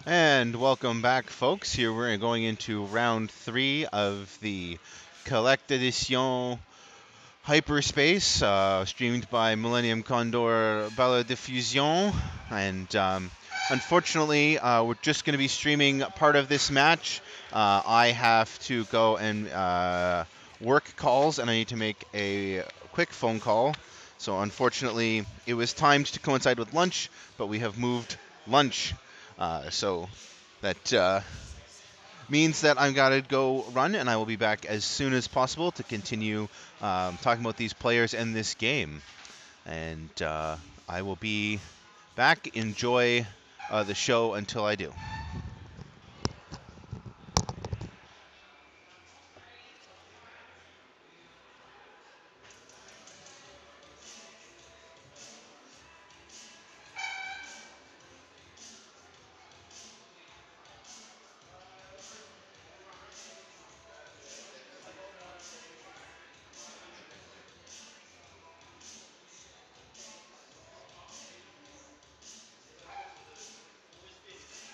And welcome back, folks. Here we're going into round three of the Collect Edition Hyperspace, streamed by Millennium Condor Diffusion. And unfortunately, we're just going to be streaming part of this match. I have to go and work calls, and I need to make a quick phone call. So unfortunately, it was timed to coincide with lunch, but we have moved lunch. So that means that I've got to go run, and I will be back as soon as possible to continue talking about these players and this game. And I will be back. Enjoy the show until I do.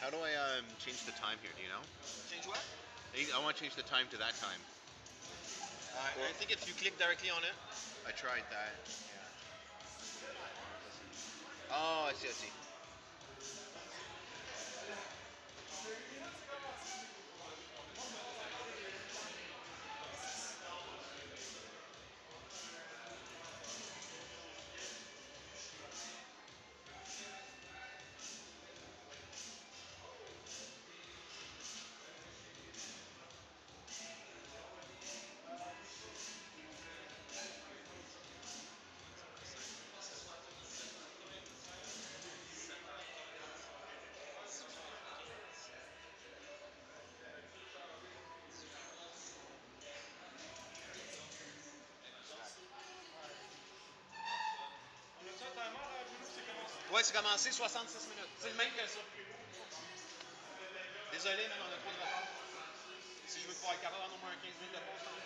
How do I change the time here? Do you know? Change what? I want to change the time to that time. I think if you click directly on it. I tried that. Yeah. Oh, I see. I see. Ouais, c'est commencé 66 minutes. C'est le même que ça. Désolé, mais on a trop de retard. Si je veux pouvoir être capable d'en au moins 15 minutes de pause tantôt.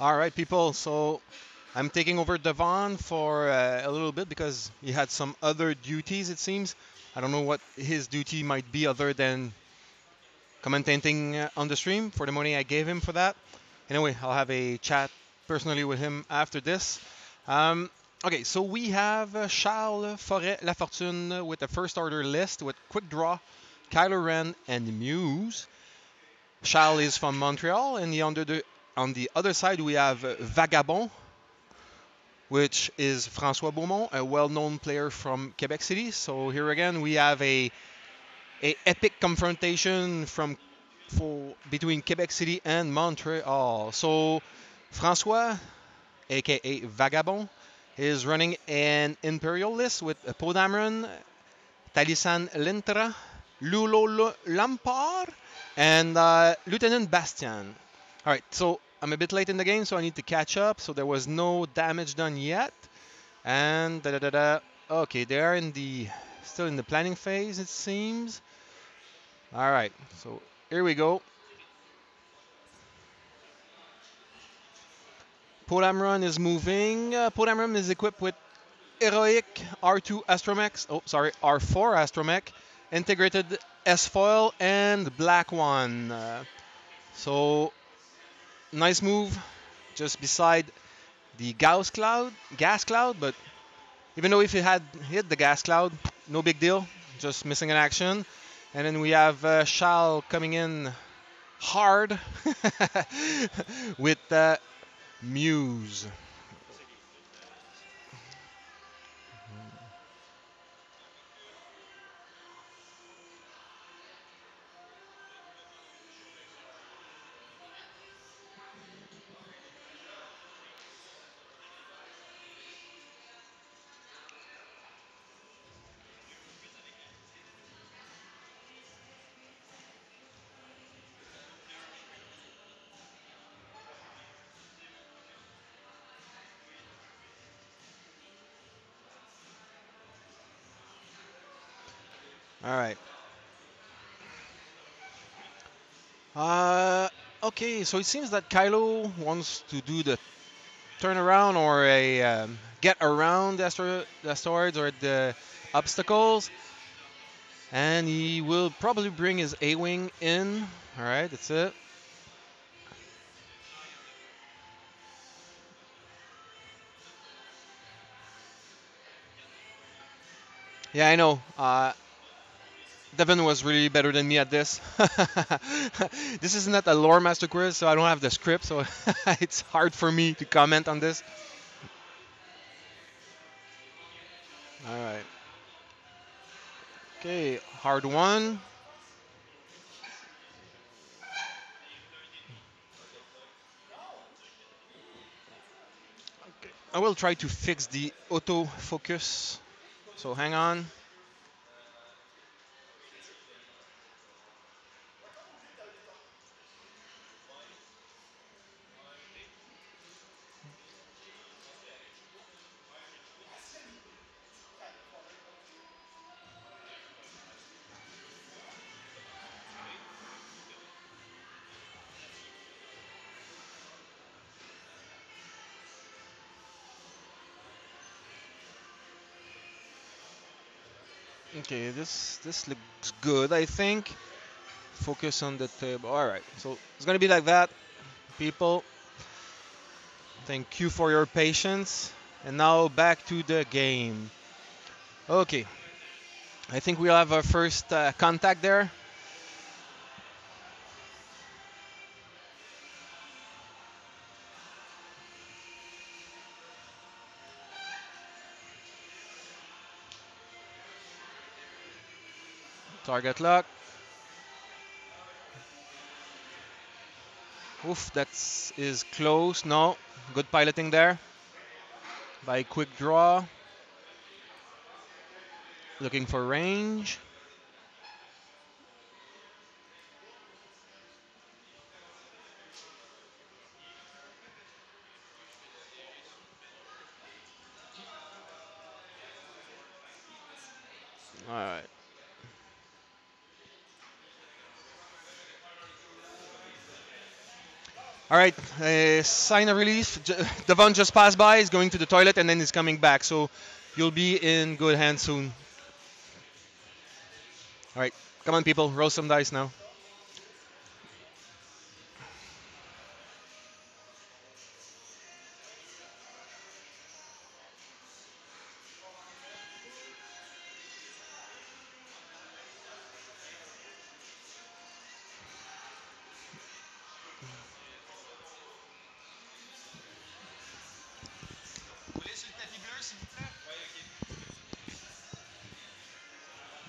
All right, people. So I'm taking over Devon for a little bit because he had some other duties, it seems. I don't know what his duty might be other than commentating on the stream for the money I gave him for that. Anyway, I'll have a chat personally with him after this. Um, okay, so we have Charles Forest-Lafortune with the first order list with Quick Draw, Kylo Ren, and Muse. Charles is from Montreal, and on the other side we have Vagabond, which is François Beaumont, a well-known player from Quebec City. So here again we have a epic confrontation between Quebec City and Montreal. So François, aka Vagabond, is running an Imperial list with Podamron, Talisan Lintra, Lulo Lampard, and Lieutenant Bastian. All right, so I'm a bit late in the game, so I need to catch up. So there was no damage done yet, and da da da da. Okay, they are still in the planning phase, it seems. All right, so here we go. Podamron is moving. Podamron is equipped with Heroic R2 Astromech, R4 Astromech, integrated S-Foil, and Black One. So, nice move just beside the gas cloud, but even though if it had hit the gas cloud, no big deal, just missing an action. And then we have Shal coming in hard with Muse. All right. Uh, okay, so it seems that Kylo wants to do the turnaround or a get around the asteroids or the obstacles, and he will probably bring his A-wing in. All right, that's it. Yeah, I know. Devin was really better than me at this. This is not a lore master quiz, so I don't have the script, so it's hard for me to comment on this. All right. Okay, hard one. I will try to fix the autofocus. So hang on. Okay, this looks good, I think. Focus on the table. All right, so it's gonna be like that, people. Thank you for your patience. And now back to the game. Okay, I think we'll have our first contact there. Target lock. Oof, that is close. No, good piloting there by quick draw. Looking for range. All right. All right, sign of relief. Devon just passed by. He's going to the toilet and then he's coming back. So you'll be in good hands soon. All right, come on, people. Roll some dice now.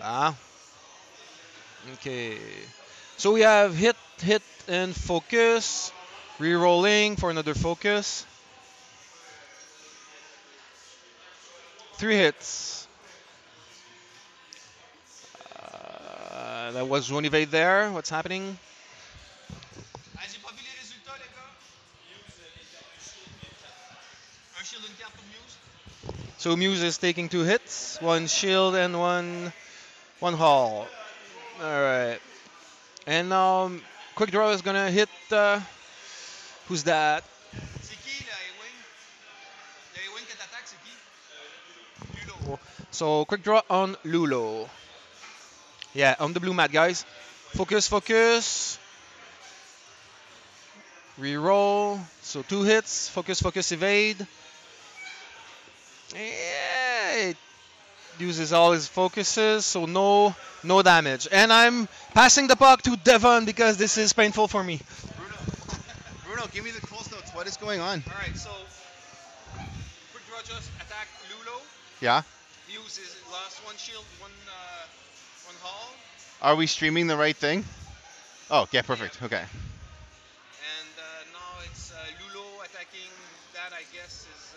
Ah, okay. So we have hit, hit, and focus. Re-rolling for another focus. 3 hits. That was one evade there. What's happening? So Muse is taking 2 hits, one shield and one haul. All right. And quick draw is gonna hit. Who's that? So quick draw on Lulo. Yeah, on the blue mat, guys. Focus, focus. Reroll. So 2 hits. Focus, focus, evade. Yeah, it uses all his focuses, so no damage. And I'm passing the puck to Devon because this is painful for me. Bruno, give me the Coles notes. What is going on? All right, so quick draw just attack Lulo. Yeah. Use his last one shield, one haul. Are we streaming the right thing? Oh, yeah, perfect. Yeah. Okay. And now it's Lulo attacking that, I guess, is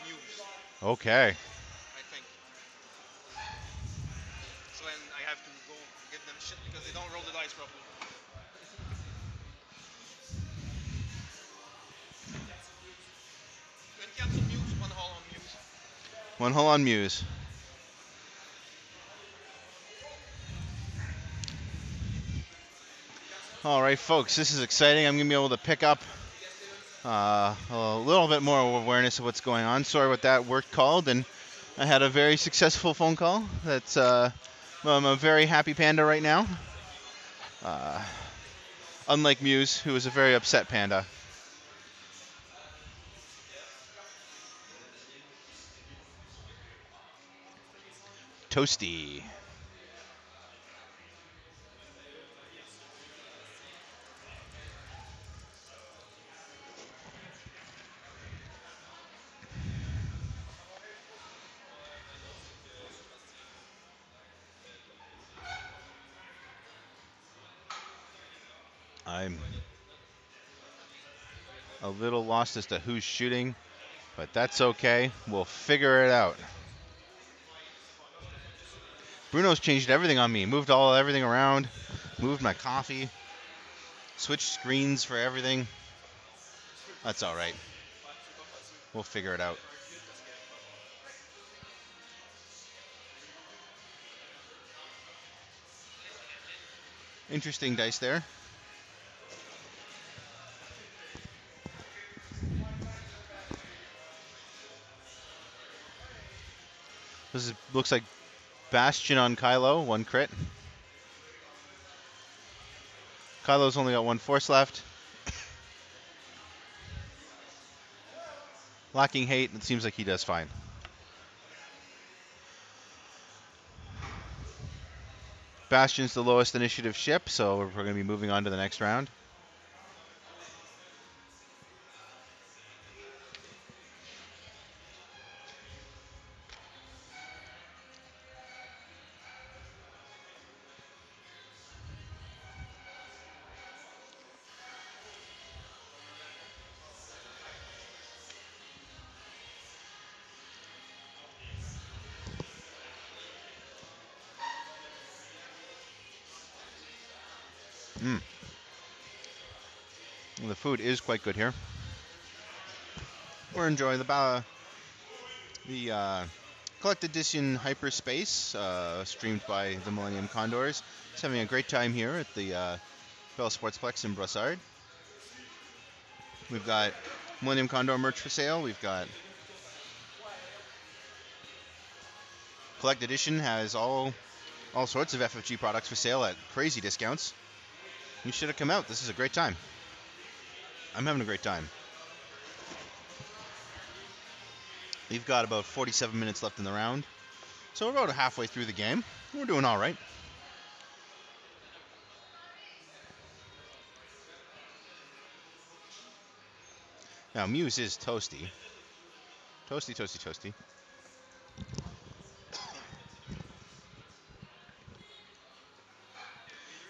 Muse, Okay. I think. So then I have to go give them shit because they don't roll the dice properly. Then cancel Muse, one haul on Muse. One hole on Muse. All right, folks, this is exciting. I'm going to be able to pick up a little bit more awareness of what's going on. Sorry what that worked called, and I had a very successful phone call. That's I'm a very happy panda right now. Unlike Muse, who is a very upset panda. Toasty. I'm a little lost as to who's shooting, but that's okay. We'll figure it out. Bruno's changed everything on me. Moved everything around. Moved my coffee. Switched screens for everything. That's all right. We'll figure it out. Interesting dice there. Looks like Bastion on Kylo, 1 crit. Kylo's only got 1 force left. Lacking hate, it seems like he does fine. Bastion's the lowest initiative ship, so we're going to be moving on to the next round. The food is quite good here. We're enjoying the collected edition Hyperspace, streamed by the Millennium Condors. Just having a great time here at the Bell Sportsplex in Brossard. We've got Millennium Condor merch for sale. We've got Collect Edition has all sorts of FFG products for sale at crazy discounts. You should have come out. This is a great time. I'm having a great time. We've got about 47 minutes left in the round. So we're about halfway through the game. We're doing all right. Now, Muse is toasty. Toasty, toasty, toasty.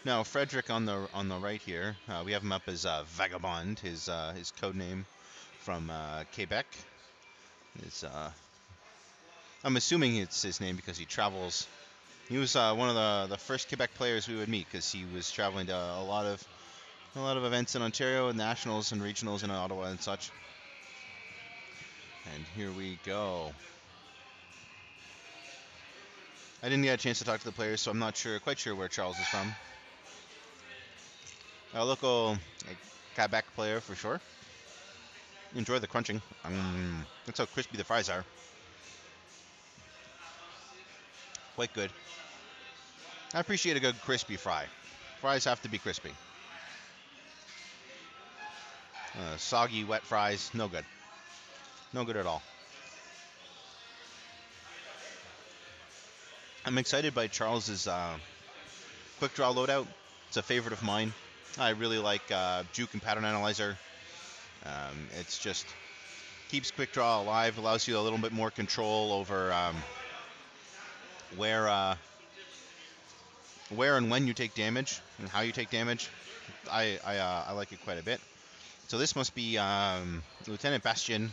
Now, Frederick on the right here, we have him up as Vagabond, his code name from Quebec. I'm assuming it's his name because he travels. He was one of the first Quebec players we would meet because he was traveling to a lot of events in Ontario, nationals and regionals in Ottawa and such. And here we go. I didn't get a chance to talk to the players, so I'm not quite sure where Charles is from. A local Quebec player for sure. Enjoy the crunching. That's how crispy the fries are. Quite good. I appreciate a good crispy fry. Fries have to be crispy. Soggy, wet fries, no good. No good at all. I'm excited by Charles's quick draw loadout. It's a favorite of mine. I really like Juke and Pattern Analyzer. It's just keeps quick draw alive, allows you a little bit more control over where and when you take damage and how you take damage. I like it quite a bit. So this must be Lieutenant Bastien.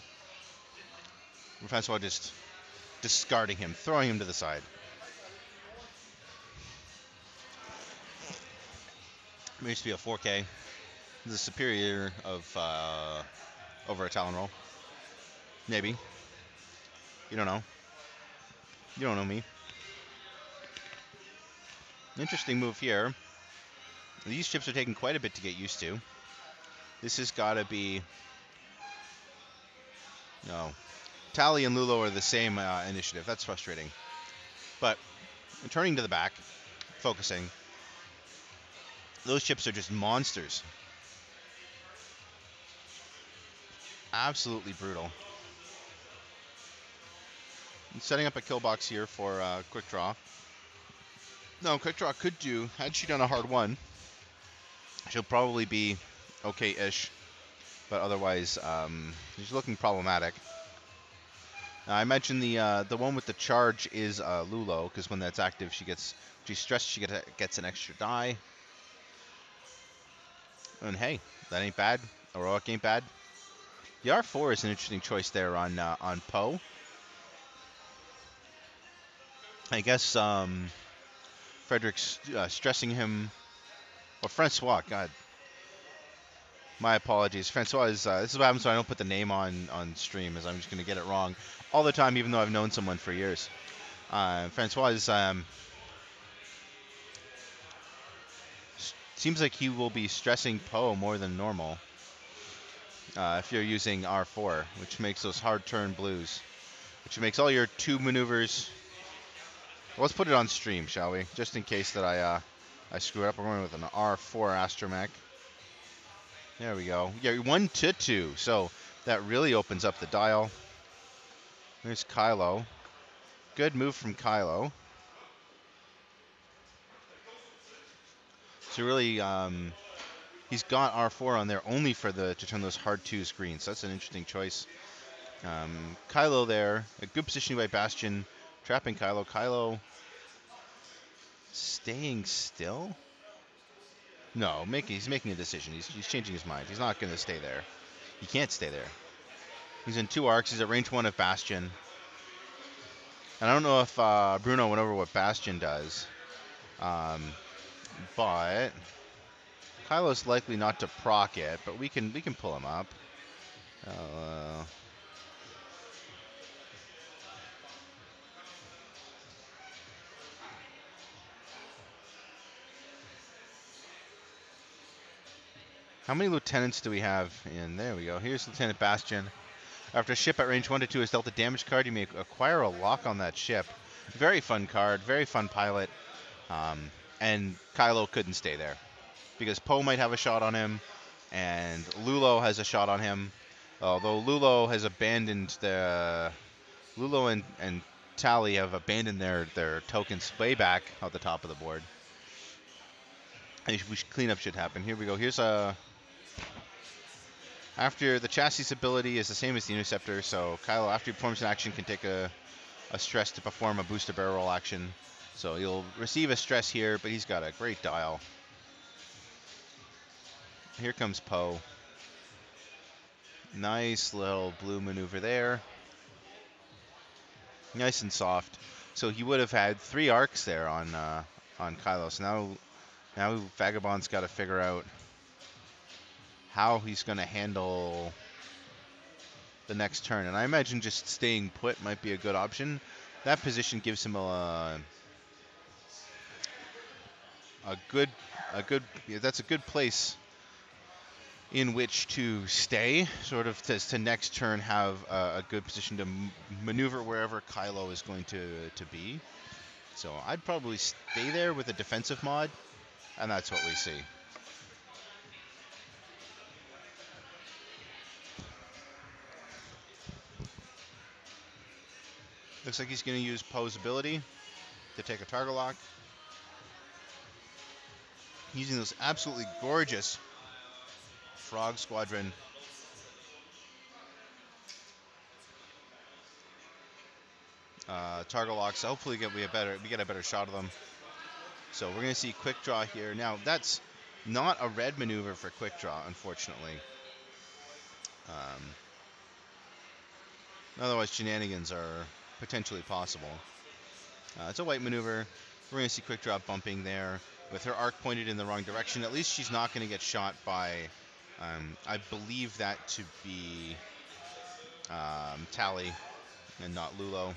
François just discarding him, throwing him to the side. It used to be a 4K. The superior of over a Talon roll. Maybe. You don't know. You don't know me. Interesting move here. These chips are taking quite a bit to get used to. This has got to be... No. Tally and Lulo are the same initiative. That's frustrating. But turning to the back, focusing. Those chips are just monsters. Absolutely brutal. I'm setting up a kill box here for quick draw. No, quick draw could do, had she done a hard one, she'll probably be okay-ish. But otherwise, she's looking problematic. Now, I mentioned the one with the charge is Lulo, because when that's active, she's stressed, she gets an extra die. And hey, that ain't bad. Heroic ain't bad. The R4 is an interesting choice there on Poe. I guess Frederick's stressing him, or François. God, my apologies. François is this is what happens when I don't put the name on stream, is I'm just gonna get it wrong all the time, even though I've known someone for years. François is seems like he will be stressing Poe more than normal if you're using R4, which makes those hard turn blues, which makes all your tube maneuvers. Let's put it on stream, shall we? Just in case that I screw it up. We're going with an R4 Astromech. There we go. Yeah, 1 to 2. So that really opens up the dial. There's Kylo. Good move from Kylo. So really, he's got R4 on there only for to turn those hard 2s green. So that's an interesting choice. Kylo there. A good positioning by Bastion. Trapping Kylo. Kylo staying still? No, he's making a decision. He's changing his mind. He's not going to stay there. He can't stay there. He's in 2 arcs. He's at range 1 of Bastion. And I don't know if Bruno went over what Bastion does. But Kylo's likely not to proc it, but we can pull him up. How many lieutenants do we have in? There we go. Here's Lieutenant Bastion. After a ship at range 1 to 2 is dealt a damage card, you may acquire a lock on that ship. Very fun card, very fun pilot. And Kylo couldn't stay there because Poe might have a shot on him, and Lulo has a shot on him. Although Lulo has abandoned Lulo and Tally have abandoned their tokens way back at the top of the board. Cleanup should happen. Here we go. Here's a. After the chassis ability is the same as the interceptor, so Kylo, after he performs an action, can take a stress to perform a booster barrel roll action. So he'll receive a stress here, but he's got a great dial. Here comes Poe. Nice little blue maneuver there. Nice and soft. So he would have had 3 arcs there on Kylo. So now Vagabond's got to figure out how he's going to handle the next turn. And I imagine just staying put might be a good option. That position gives him a good that's a good place in which to stay, sort of to next turn have a good position to maneuver wherever Kylo is going to be. So I'd probably stay there with a defensive mod, and that's what we see. Looks like he's going to use Poe's ability to take a target lock. Using those absolutely gorgeous Frog Squadron target locks. So hopefully we get a better shot of them. So we're going to see quick draw here. Now that's not a red maneuver for quick draw, unfortunately. Otherwise, shenanigans are potentially possible. It's a white maneuver. We're going to see quick draw bumping there with her arc pointed in the wrong direction. At least she's not going to get shot by, I believe that to be Tally and not Lulo.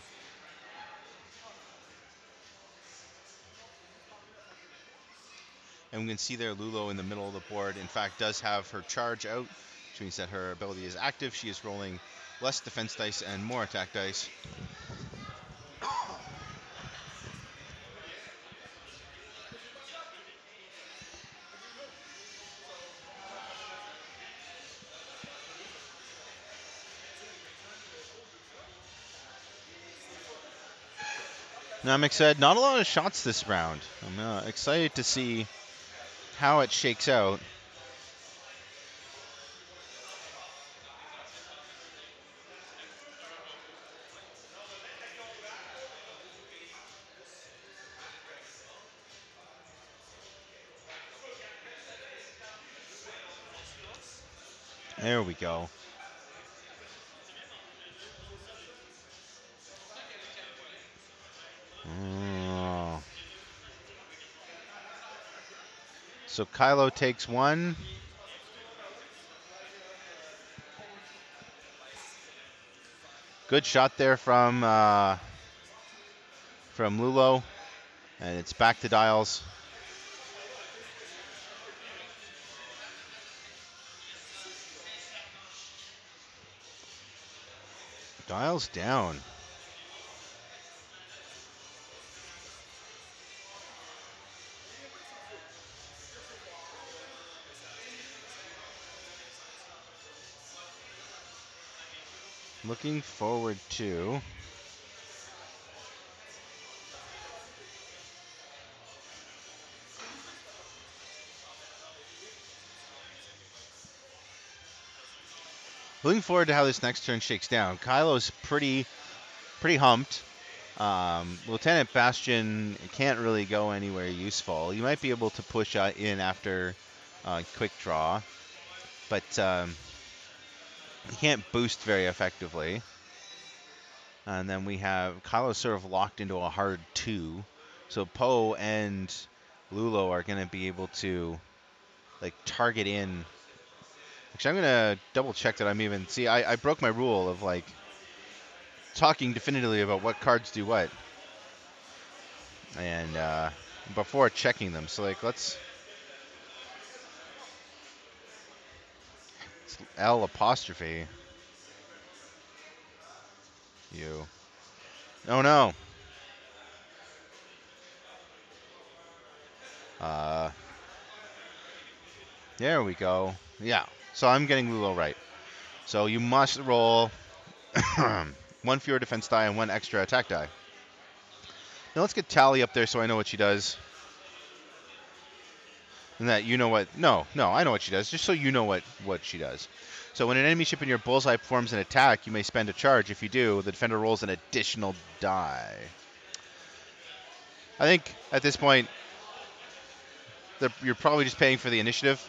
And we can see there Lulo in the middle of the board, in fact, does have her charge out, which means that her ability is active. She is rolling less defense dice and more attack dice. Now, I'm excited. Not a lot of shots this round. I'm excited to see how it shakes out. There we go. Oh. So Kylo takes 1. Good shot there from Lulo, and it's back to dials. Dials down. Looking forward to how this next turn shakes down. Kylo's pretty humped. Lieutenant Bastion can't really go anywhere useful. You might be able to push in after quick draw, but he can't boost very effectively. And then we have Kylo sort of locked into a hard 2. So Poe and Lulo are going to be able to target in. Actually, I'm going to double check that I'm even... See, I broke my rule of talking definitively about what cards do what. And before checking them. So let's... L apostrophe. You. Oh no. Uh, there we go. Yeah. So I'm getting Lulo right. So you must roll one fewer defense die and one extra attack die. Now let's get Tally up there so I know what she does. And that you know what. No, I know what she does. Just so you know what she does. So when an enemy ship in your bullseye performs an attack, you may spend a charge. If you do, the defender rolls an additional die. I think at this point, you're probably just paying for the initiative.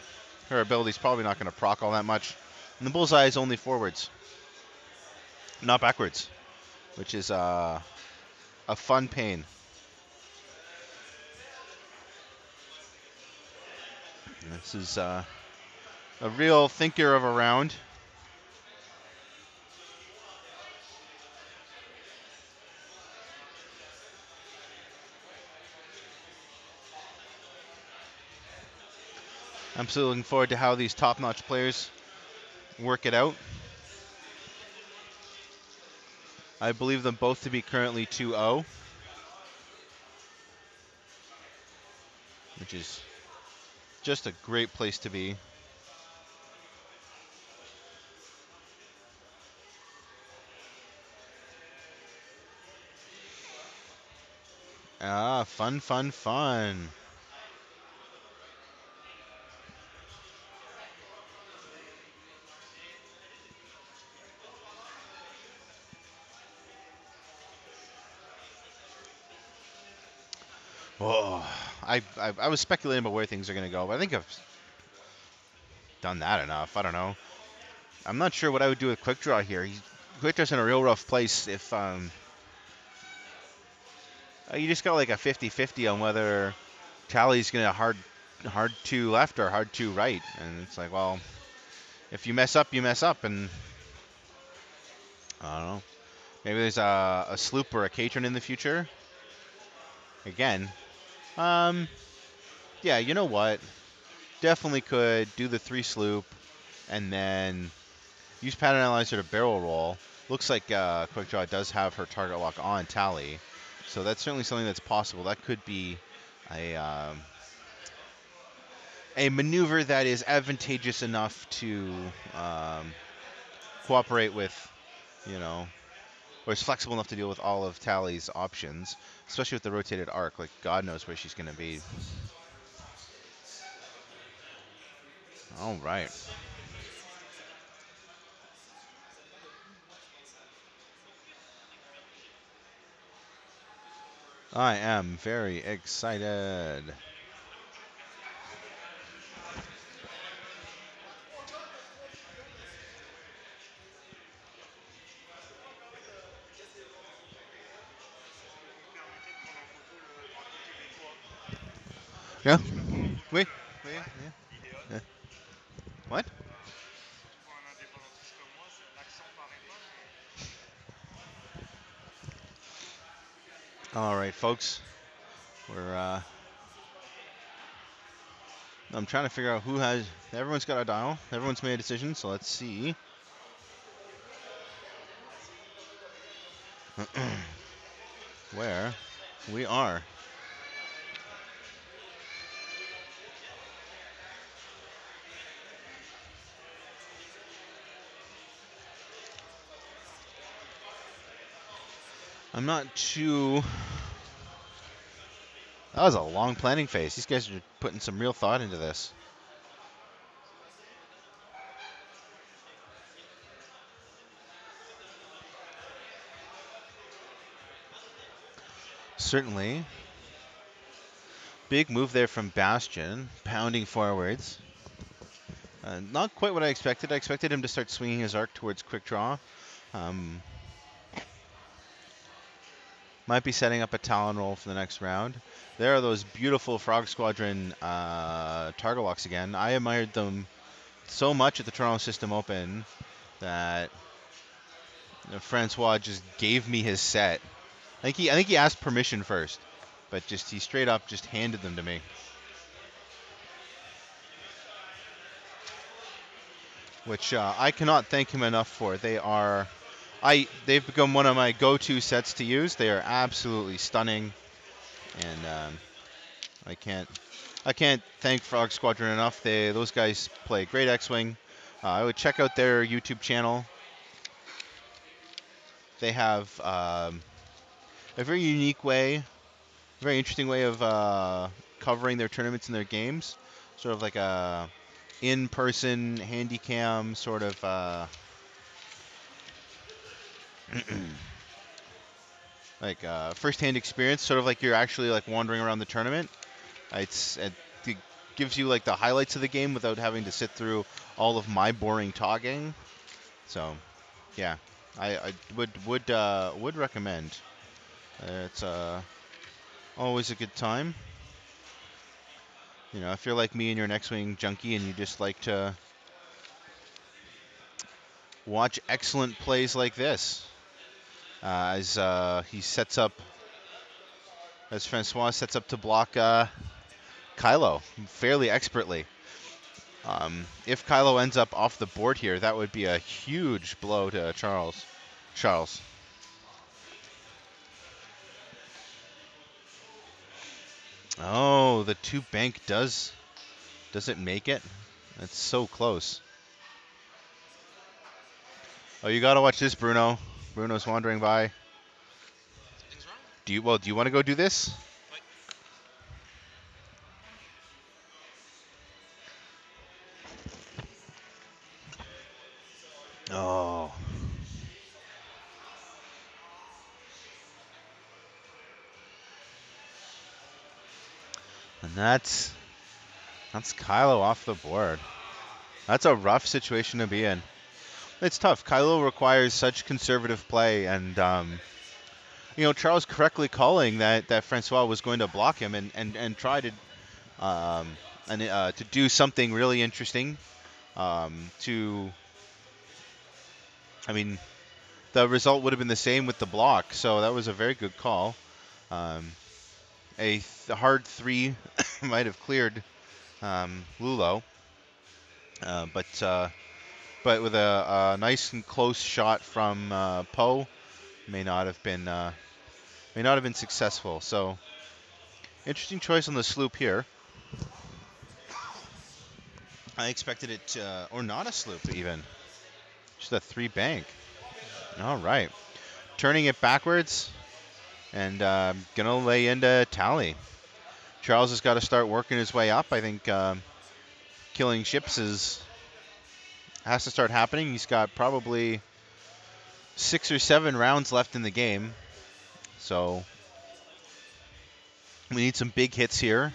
Her ability's probably not going to proc all that much. And the bullseye is only forwards, not backwards, which is a fun pain. This is a real thinker of a round. I'm still looking forward to how these top-notch players work it out. I believe them both to be currently 2-0, which is just a great place to be. Ah, fun, fun, fun. Oh, I was speculating about where things are going to go, but I think I've done that enough. I don't know. I'm not sure what I would do with Quick Draw here. Quick Draw's in a real rough place if you just got like a 50-50 on whether Tally's going to hard 2 left or hard 2 right. And it's like, well, if you mess up, you mess up. And I don't know. Maybe there's a sloop or a Catron in the future. Again. Yeah, you know what? Definitely could do the 3 sloop and then use Pattern Analyzer to barrel roll. Looks like Quick Draw does have her target lock on Tally. So that's certainly something that's possible. That could be a maneuver that is advantageous enough to cooperate with, or is flexible enough to deal with all of Tally's options, especially with the rotated arc. Like, God knows where she's going to be. All right. I am very excited. Yeah. Wait. Yeah. What? All right, folks. I'm trying to figure out who has. Everyone's got a dial. Everyone's made a decision. So let's see. Where we are. I'm not too. That was a long planning phase. These guys are putting some real thought into this. Certainly. Big move there from Bastion, pounding forwards. Not quite what I expected. I expected him to start swinging his arc towards quick draw. Might be setting up a Talon roll for the next round. There are those beautiful Frog Squadron target locks again. I admired them so much at the Toronto System Open that François just gave me his set. I think he asked permission first, but he straight up just handed them to me. which I cannot thank him enough for. They've become one of my go-to sets to use. They are absolutely stunning, and I can't I can't thank Frog Squadron enough. Those guys play great X-wing. I would check out their YouTube channel. They have a very unique way, very interesting way of covering their tournaments and their games. Sort of like a in-person handycam sort of like first-hand experience, sort of like you're actually like wandering around the tournament. It gives you like the highlights of the game without having to sit through all of my boring talking. So, yeah, I would recommend. It's always a good time. You know, if you're like me and you're an X-wing junkie and you just like to watch excellent plays like this, as he sets up, as François sets up to block Kylo fairly expertly. If Kylo ends up off the board here, that would be a huge blow to Charles. Oh, the 2 bank does it make it? It's so close. Oh, you gotta watch this, Bruno. Bruno's wandering by. Do you want to go do this? Oh. And that's Kylo off the board. That's a rough situation to be in. It's tough. Kylo requires such conservative play, and Charles correctly calling that Francois was going to block him and try to to do something really interesting. I mean, the result would have been the same with the block, so that was a very good call. A hard 3 might have cleared Lulo, but with a nice and close shot from Poe, may not have been successful. So interesting choice on the sloop here. I expected it or not a sloop even, just a 3 bank. All right, turning it backwards and gonna lay into Tally. Charles has got to start working his way up. I think killing ships has to start happening. He's got probably 6 or 7 rounds left in the game, so we need some big hits here.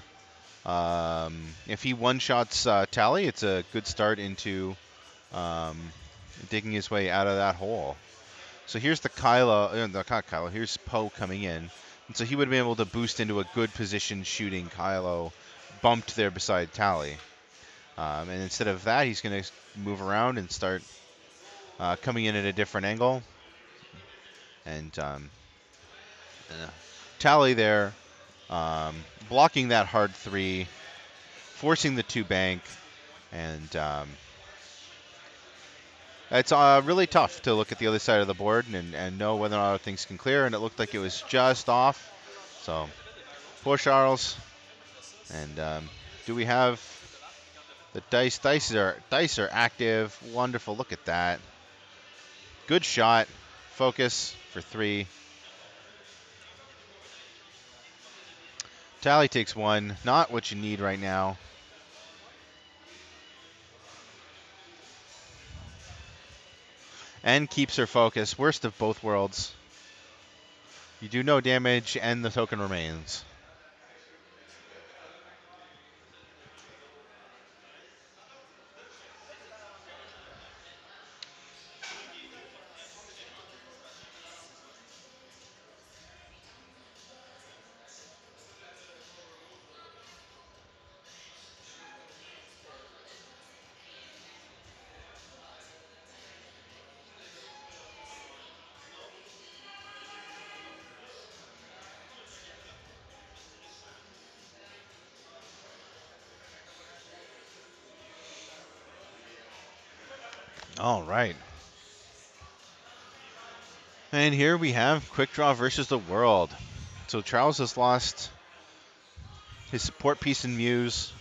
If he one-shots Tally, it's a good start into digging his way out of that hole. So here's the not Kylo, here's Poe coming in. And so he would have been able to boost into a good position shooting Kylo, bumped there beside Tally. And instead of that, he's going to move around and start coming in at a different angle. And Tally there, blocking that hard 3, forcing the 2 bank, and it's really tough to look at the other side of the board and know whether or not things can clear, and it looked like it was just off. So, poor Charles. And do we have the dice? Dice are active. Wonderful. Look at that. Good shot. Focus for 3. Tally takes 1. Not what you need right now. And keeps her focus. Worst of both worlds. You do no damage, and the token remains. All right. And here we have Quick Draw versus the World. So Charles has lost his support piece in Muse.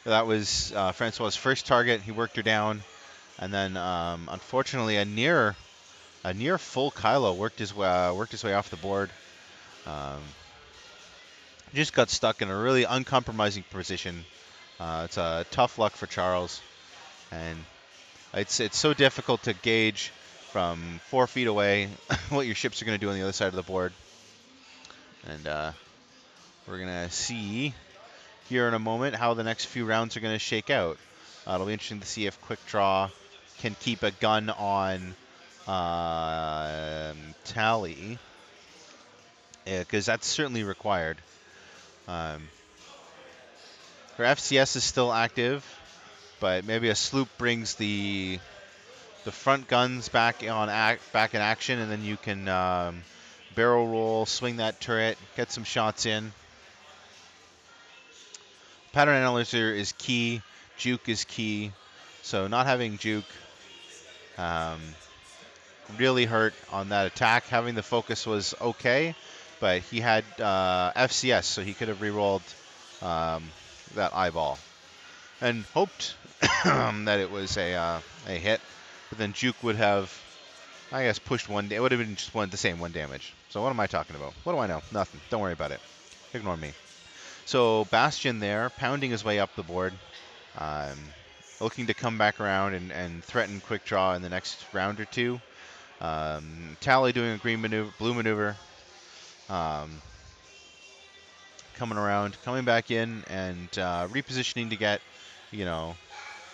That was Francois' first target. He worked her down, and then unfortunately a near full Kylo worked his way off the board. Um, just got stuck in a really uncompromising position. It's a tough luck for Charles, and it's so difficult to gauge from 4 feet away what your ships are going to do on the other side of the board. And we're going to see here in a moment how the next few rounds are going to shake out. It'll be interesting to see if Quick Draw can keep a gun on Tally, because that's certainly required. Um, her FCS is still active, but maybe a sloop brings the front guns back back in action, and then you can barrel roll, swing that turret, get some shots in. Pattern analyzer is key. Juke is key. So not having Juke um, really hurt on that attack. Having the focus was okay, but he had FCS, so he could have re-rolled that eyeball and hoped that it was a hit. But then Juke would have, I guess, pushed one. It would have been just the same one damage. So what am I talking about? What do I know? Nothing. Don't worry about it. Ignore me. So Bastion there, pounding his way up the board, um, looking to come back around and threaten Quick Draw in the next round or two. Tally doing a green maneuver, blue maneuver, um, coming around, coming back in, and repositioning to get,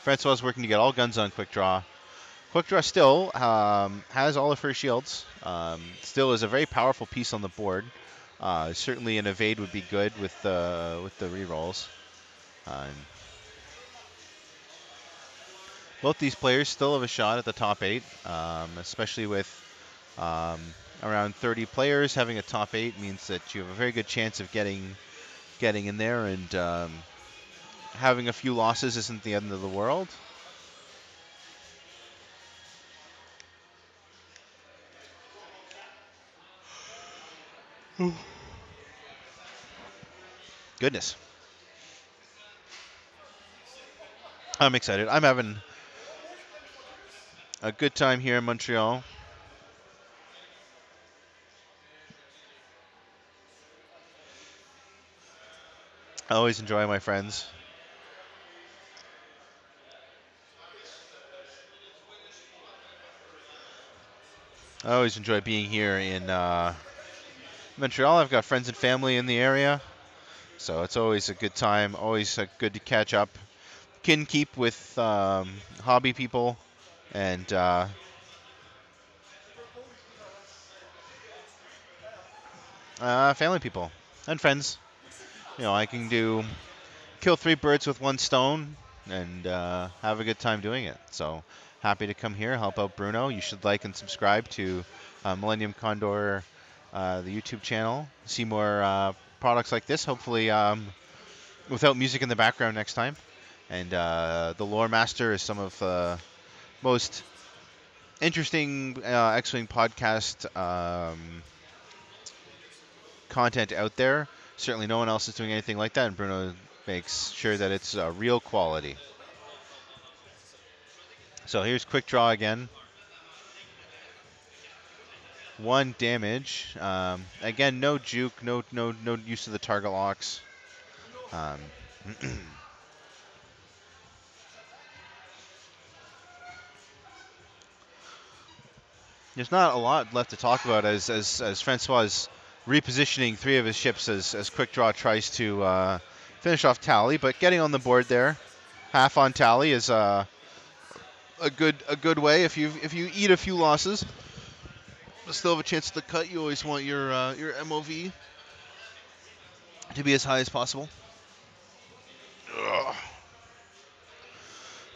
Francois working to get all guns on Quick Draw. Quick Draw still has all of her shields. Still is a very powerful piece on the board. Certainly an evade would be good with the rerolls. Both these players still have a shot at the top 8, especially with around 30 players. Having a top 8 means that you have a very good chance of getting in there, and having a few losses isn't the end of the world. Goodness. I'm excited. I'm having a good time here in Montreal. I always enjoy my friends. I always enjoy being here in Montreal. I've got friends and family in the area, so it's always a good time. Always good to catch up, can keep with hobby people and family people and friends. I can kill 3 birds with 1 stone and have a good time doing it. So happy to come here, help out Bruno. You should like and subscribe to Millennium Condor, the YouTube channel. See more products like this, hopefully without music in the background next time. And the Lore Master is some of the most interesting X-Wing podcast content out there. Certainly no one else is doing anything like that, and Bruno makes sure that it's real quality. So here's Quick Draw again. 1 damage. Again, no juke, no use of the target locks. There's not a lot left to talk about as Francois is repositioning 3 of his ships as Quick Draw tries to finish off Tally, but getting on the board there, half on Tally is a good way. If you eat a few losses, but still have a chance at the cut, you always want your MOV to be as high as possible. Ugh.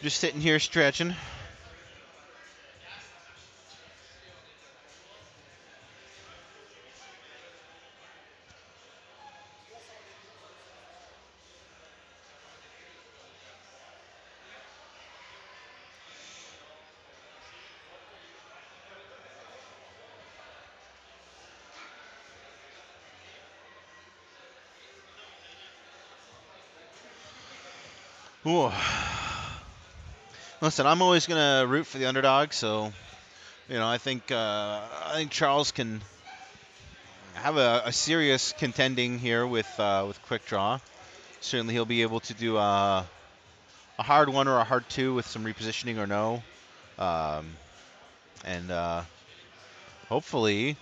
Just sitting here stretching. Ooh. Listen, I'm always gonna root for the underdog, so I think Charles can have a serious contending here with quick draw. Certainly, he'll be able to do a hard one or a hard two with some repositioning or no, um, and hopefully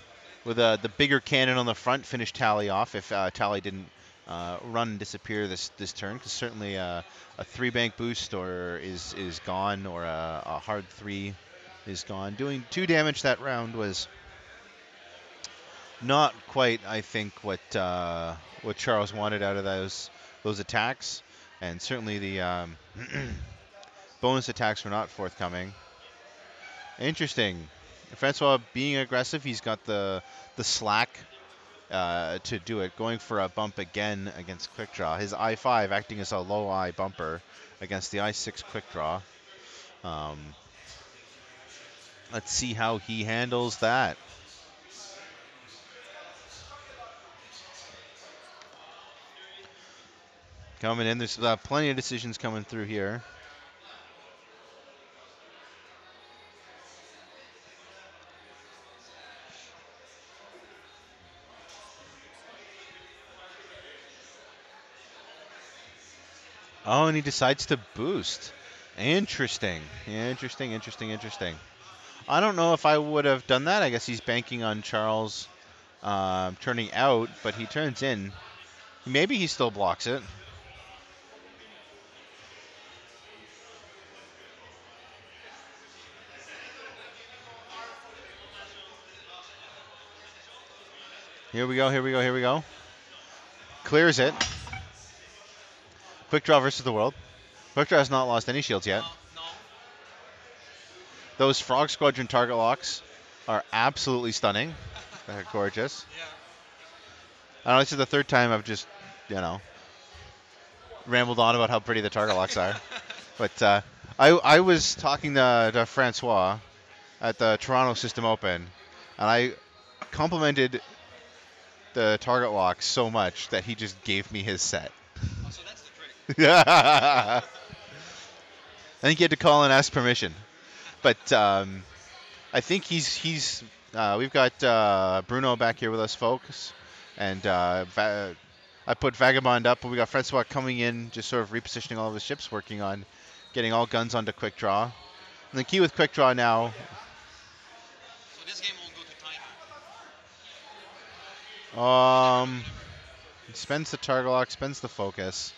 with the bigger cannon on the front, finish Tally off if Tally didn't run and disappear this turn, because certainly a three bank boost or is gone, or a hard three is gone. Doing 2 damage that round was not quite, I think, what Charles wanted out of those attacks, and certainly the bonus attacks were not forthcoming. Interesting. Francois being aggressive, he's got the slack to do it, going for a bump again against quick draw. His I5 acting as a low I bumper against the I6 quick draw. Um, let's see how he handles that. Coming in, there's plenty of decisions coming through here. Oh, and he decides to boost. Interesting. Interesting, interesting, interesting. I don't know if I would have done that. I guess he's banking on Charles turning out, but he turns in. Maybe he still blocks it. Here we go, here we go, here we go. Clears it. Quick draw versus the world. Quick draw has not lost any shields yet. Those Frog Squadron target locks are absolutely stunning. They're gorgeous. I know this is the third time I've just, rambled on about how pretty the target locks are. But I was talking to François at the Toronto System Open, and I complimented the target locks so much that he just gave me his set. Oh, so that's the trick. I think he had to call and ask permission. But I think he's we've got Bruno back here with us, folks, and I put Vagabond up, and we got Francois coming in, just sort of repositioning all of his ships, working on getting all guns onto quick draw. And the key with quick draw now. So this game won't go to timer. Spends the target lock, spends the focus.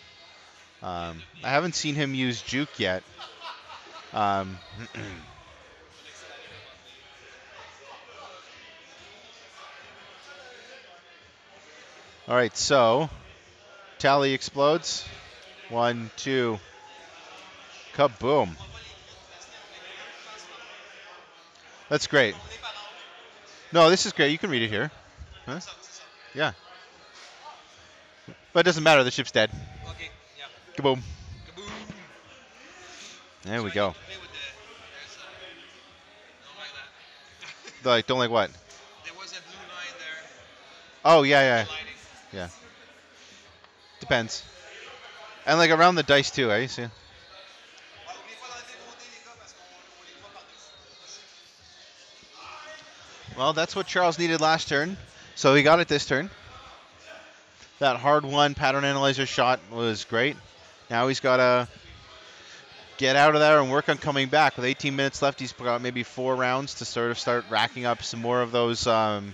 I haven't seen him use juke yet. All right, so Tally explodes. 1, 2, kaboom. That's great. No, this is great. You can read it here. Huh? Yeah. But it doesn't matter. The ship's dead. Okay, yeah. Kaboom. Kaboom. There we So I go. need to play with don't like that. Don't like what? There was a blue line there. Oh, yeah. Lighting. Yeah. Depends. And like around the dice too, eh? See? Well, that's what Charles needed last turn, so he got it this turn. That hard one pattern analyzer shot was great. Now he's got to get out of there and work on coming back. With 18 minutes left, he's got maybe 4 rounds to sort of start racking up some more of those, some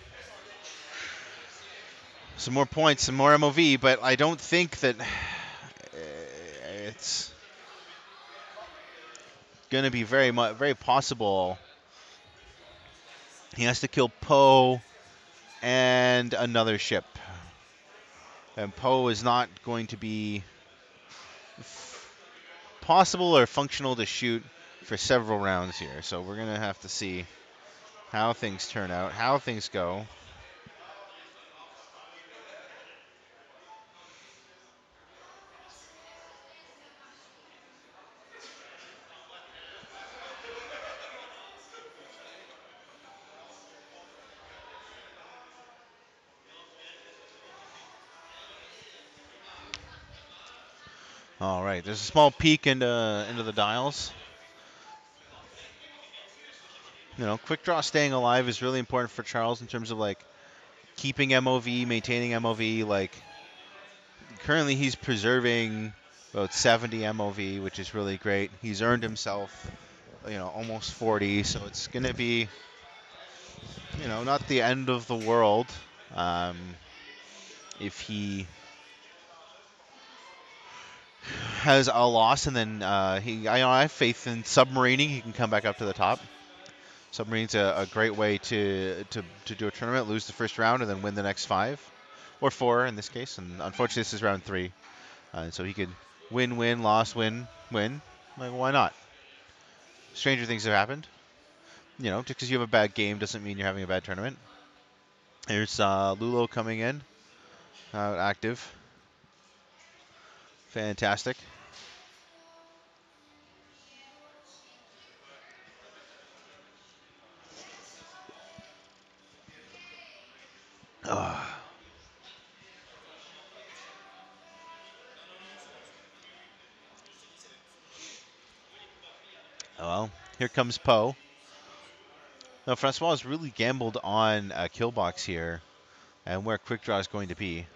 more points, some more MOV. But I don't think that it's going to be very possible. He has to kill Poe and another ship. And Poe is not going to be possible or functional to shoot for several rounds here. So we're going to have to see how things turn out, how things go. All right, there's a small peek into the dials. You know, quick draw staying alive is really important for Charles in terms of like keeping MOV, maintaining MOV. Like currently, he's preserving about 70 MOV, which is really great. He's earned himself, you know, almost 40, so it's gonna be, you know, not the end of the world um, if he has a loss, and then I have faith in submarining. He can come back up to the top. Submarine's a great way to do a tournament, lose the first round, and then win the next 5 or 4 in this case. And unfortunately, this is round 3, so he could win, win, loss, win, win. Like, why not? Stranger things have happened. You know, just because you have a bad game doesn't mean you're having a bad tournament. There's Lulo coming in, active. Fantastic. Well, here comes Poe. Now, François has really gambled on a kill box here and where quick draw is going to be.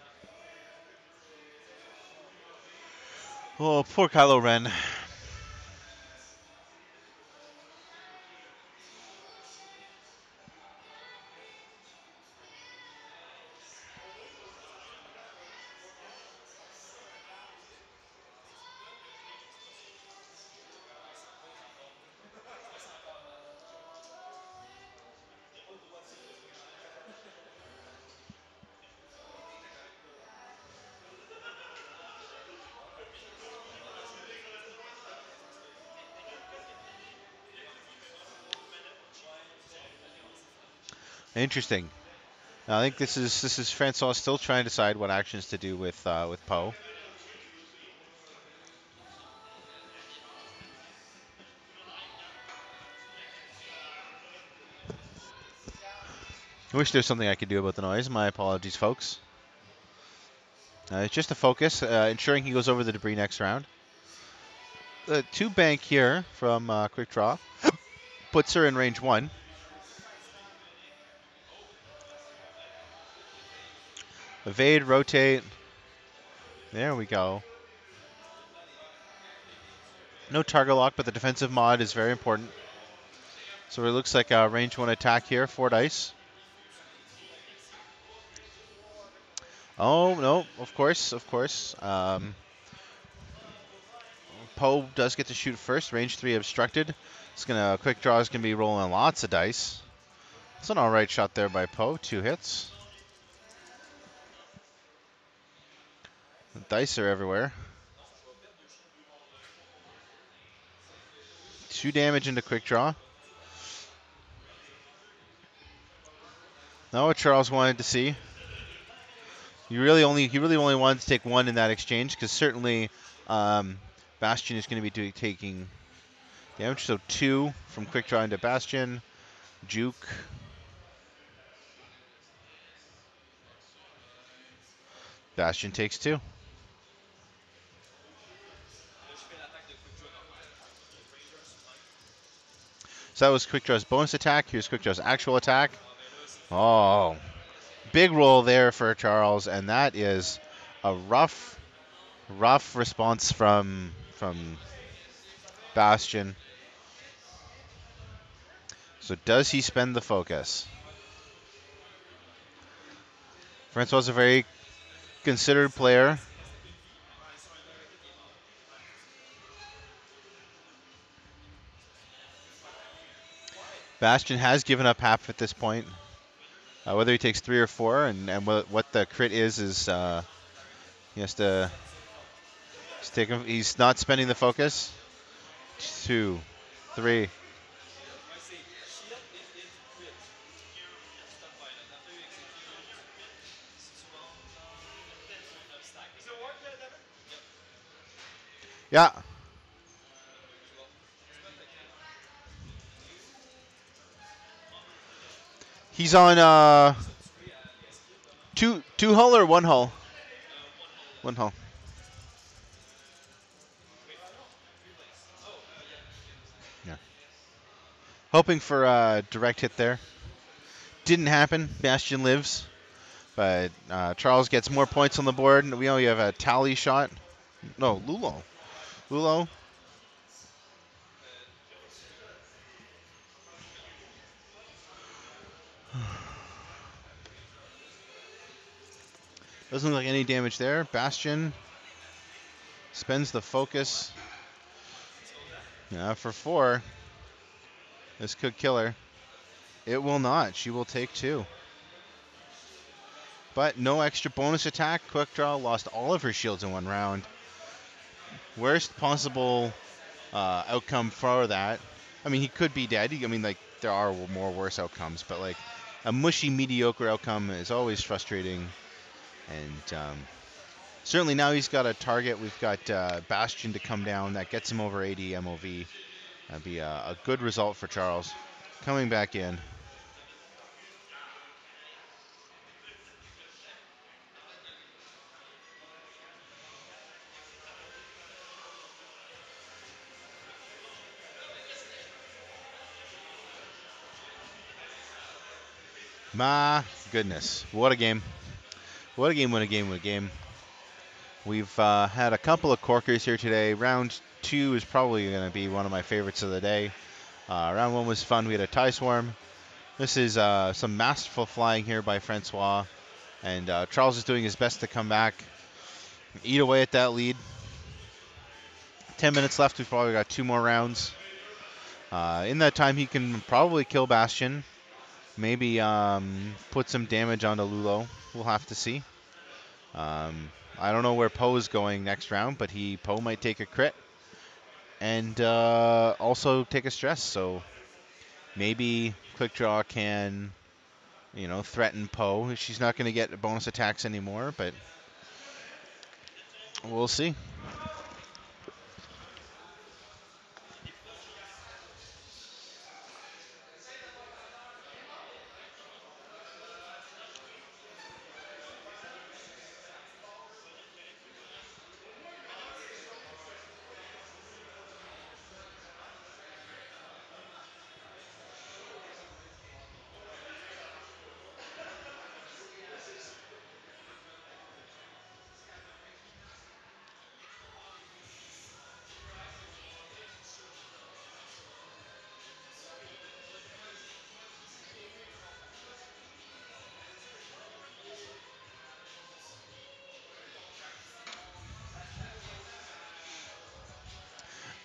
Oh, poor Kylo Ren. Interesting. I think this is Francois still trying to decide what actions to do with Poe. I wish there's something I could do about the noise. My apologies, folks. It's just a focus, ensuring he goes over the debris next round. The 2 bank here from quick draw puts her in range 1. Evade, rotate. There we go. No target lock, but the defensive mod is very important. So it looks like a range 1 attack here, 4 dice. Oh, no, of course, of course. Poe does get to shoot first. Range 3 obstructed. It's gonna quick draw is gonna be rolling lots of dice. It's an all right shot there by Poe. 2 hits. The dice are everywhere. 2 damage into quick draw. Not what Charles wanted to see. He really only wanted to take 1 in that exchange because certainly Bastion is going to be taking damage. So 2 from quick draw into Bastion. Juke. Bastion takes 2. So that was quick draw's bonus attack. Here's quick draw's actual attack. Oh, big roll there for Charles, and that is a rough response from Bastion. So does he spend the focus? Francois is a very considered player. Bastion has given up half at this point. Whether he takes 3 or 4, and what the crit is he has to take him. He's not spending the focus. 2, 3. Yeah. He's on two hull or 1 hull? 1 hull. Hoping for a direct hit there. Didn't happen. Bastion lives. But Charles gets more points on the board. We only have a tally shot. No, Lulo. Lulo. Doesn't look like any damage there. Bastion spends the focus. For 4. This could kill her. It will not. She will take 2. But no extra bonus attack. Quick Draw lost all of her shields in 1 round. Worst possible outcome for that. I mean, he could be dead. I mean, like, there are more worse outcomes, but like a mushy, mediocre outcome is always frustrating. And certainly now he's got a target. We've got Bastion to come down. That gets him over 80 MOV. That'd be a good result for Charles. Coming back in. My goodness. What a game. What a game, what a game, what a game. We've had a couple of corkers here today. Round 2 is probably going to be one of my favorites of the day. Round 1 was fun. We had a tie swarm. This is some masterful flying here by François. And Charles is doing his best to come back, eat away at that lead. 10 minutes left. We've probably got 2 more rounds. In that time, he can probably kill Bastion. Maybe put some damage onto Lulo. We'll have to see. I don't know where Poe is going next round, but Poe might take a crit and also take a stress. So maybe Quick Draw can, threaten Poe. She's not going to get bonus attacks anymore, but we'll see.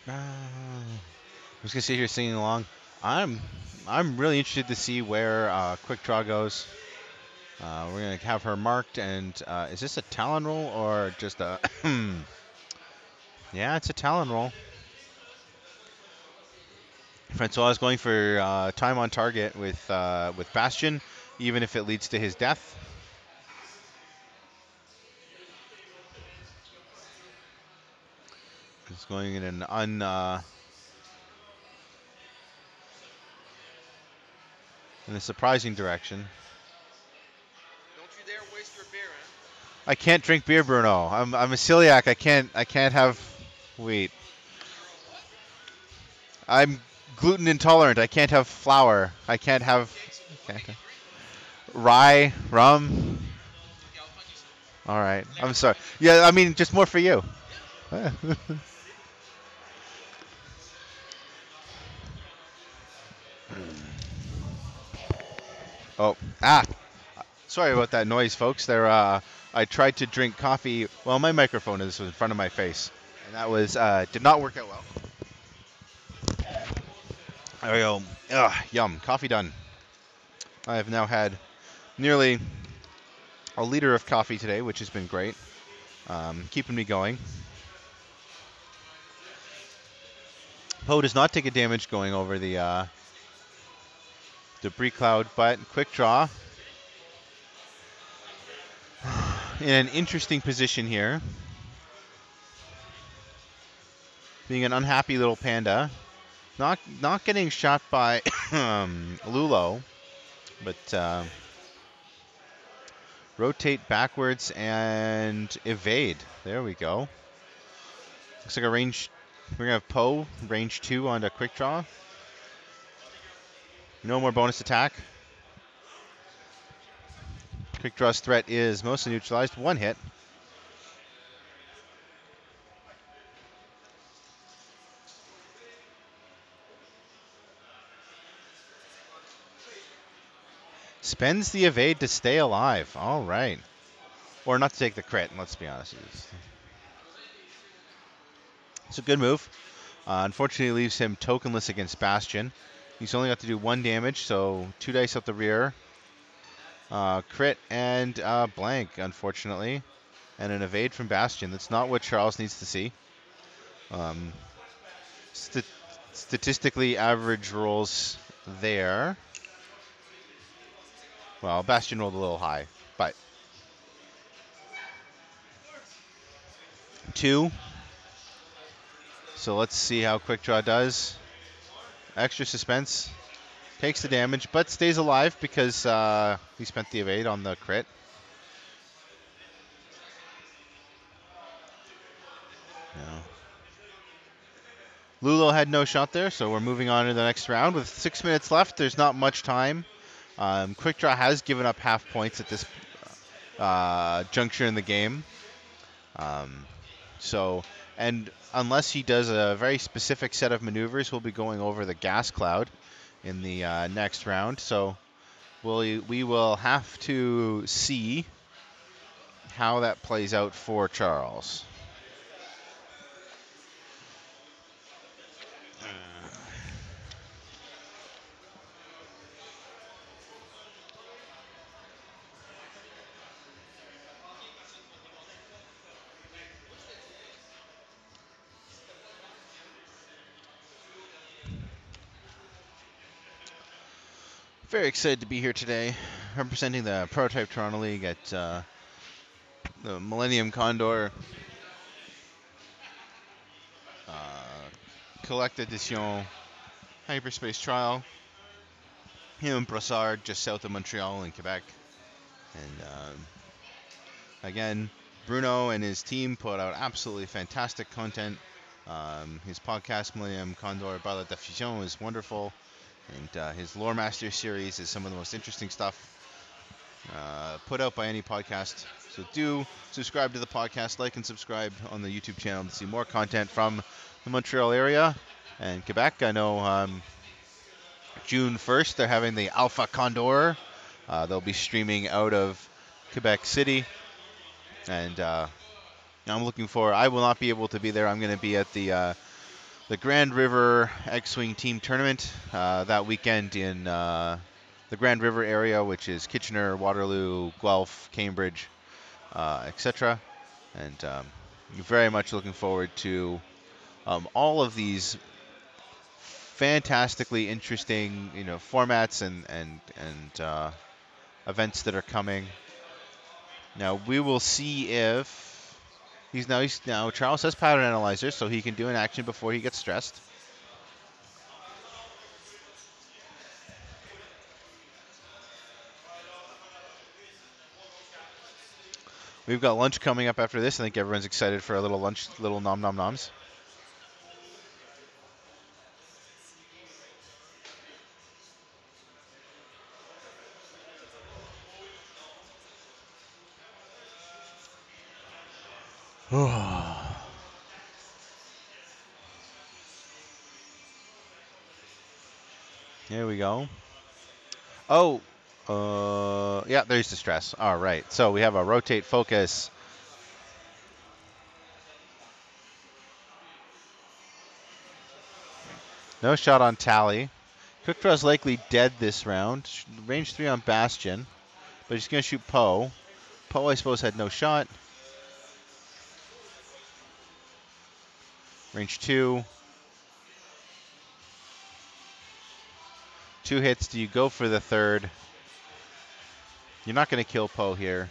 I'm just gonna sit here singing along. I'm really interested to see where Quick Draw goes. We're gonna have her marked, and is this a Talon roll or just a? Yeah, it's a Talon roll. Francois is going for time on target with Bastion, even if it leads to his death. He's going in an in a surprising direction. Don't you dare waste your beer, huh? I can't drink beer, Bruno. I'm a celiac. I can't have wheat. I'm gluten intolerant. I can't have flour. I can't have rye, rum. All right. I'm sorry. Yeah, I mean just more for you. Oh, sorry about that noise, folks. I tried to drink coffee. Well, my microphone is in front of my face, and that was did not work out well. There we go. Yum. Coffee done. I have now had nearly a liter of coffee today, which has been great, keeping me going. Poe does not take a damage going over the debris cloud, but Quick Draw in an interesting position here, being an unhappy little panda, not getting shot by Lulo, but rotate backwards and evade. There we go. Looks like a range. We're gonna have Poe range 2 onto Quick Draw. No more bonus attack. Quick Draw's threat is mostly neutralized. One hit. Spends the evade to stay alive. All right. Or not to take the crit, let's be honest. It's a good move. Unfortunately, it leaves him tokenless against Bastion. He's only got to do 1 damage, so 2 dice out the rear. Crit and blank, unfortunately. And an evade from Bastion. That's not what Charles needs to see. Um, statistically average rolls there. Well, Bastion rolled a little high, but 2. So let's see how Quick Draw does. Extra suspense. Takes the damage, but stays alive because he spent the evade on the crit. No. Lulo had no shot there, so we're moving on to the next round. With 6 minutes left, there's not much time. Quick Draw has given up half points at this juncture in the game. And unless he does a very specific set of maneuvers, we'll be going over the gas cloud in the next round. So we will have to see how that plays out for Charles. Very excited to be here today, representing the Prototype Toronto League at the Millennium Condor Collecte Edition Hyperspace Trial here in Brossard, just south of Montreal in Quebec. And again, Bruno and his team put out absolutely fantastic content. His podcast, Millennium Condor par la Diffusion, is wonderful. And his Lore Master series is some of the most interesting stuff put out by any podcast. So do subscribe to the podcast, like and subscribe on the YouTube channel to see more content from the Montreal area and Quebec. I know June 1st they're having the Alpha Condor. They'll be streaming out of Quebec City. And I'm looking forward. I will not be able to be there. I'm going to be at the Grand River X-Wing Team Tournament that weekend in the Grand River area, which is Kitchener, Waterloo, Guelph, Cambridge, etc. And very much looking forward to all of these fantastically interesting, formats and events that are coming. Now we will see if he's now Charles has pattern analyzer, so he can do an action before he gets stressed. We've got lunch coming up after this. I think everyone's excited for a little lunch, little nom nom noms. Here we go. Oh, yeah, there's the stress. All right, so we have a rotate focus. No shot on Tally. Quick Draw's likely dead this round. Range 3 on Bastion, but he's going to shoot Poe. Poe, I suppose, had no shot. Range 2. 2 hits. Do you go for the third? You're not going to kill Poe here.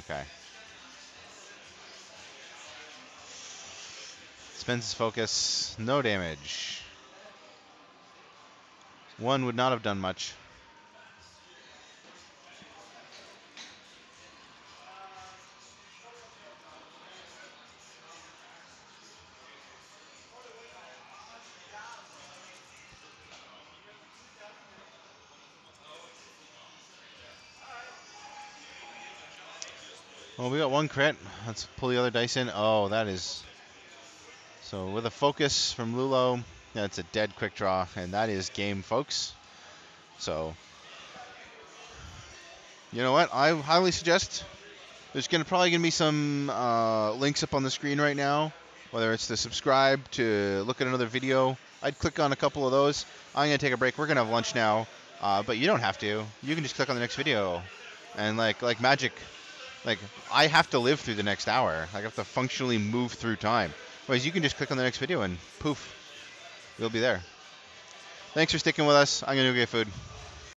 Okay. Spends his focus. No damage. 1 would not have done much. Well, we got one crit. Let's pull the other dice in. Oh, that is... So with a focus from Lulo, that's a dead quick draw, and that is game, folks. So, you know what? I highly suggest there's probably gonna be some links up on the screen right now, whether it's to subscribe, to look at another video. I'd click on a couple of those. I'm gonna take a break. We're gonna have lunch now, but you don't have to. You can just click on the next video, and like magic, like I have to live through the next hour. I have to functionally move through time. Whereas you can just click on the next video and poof, you'll be there. Thanks for sticking with us. I'm gonna go get food.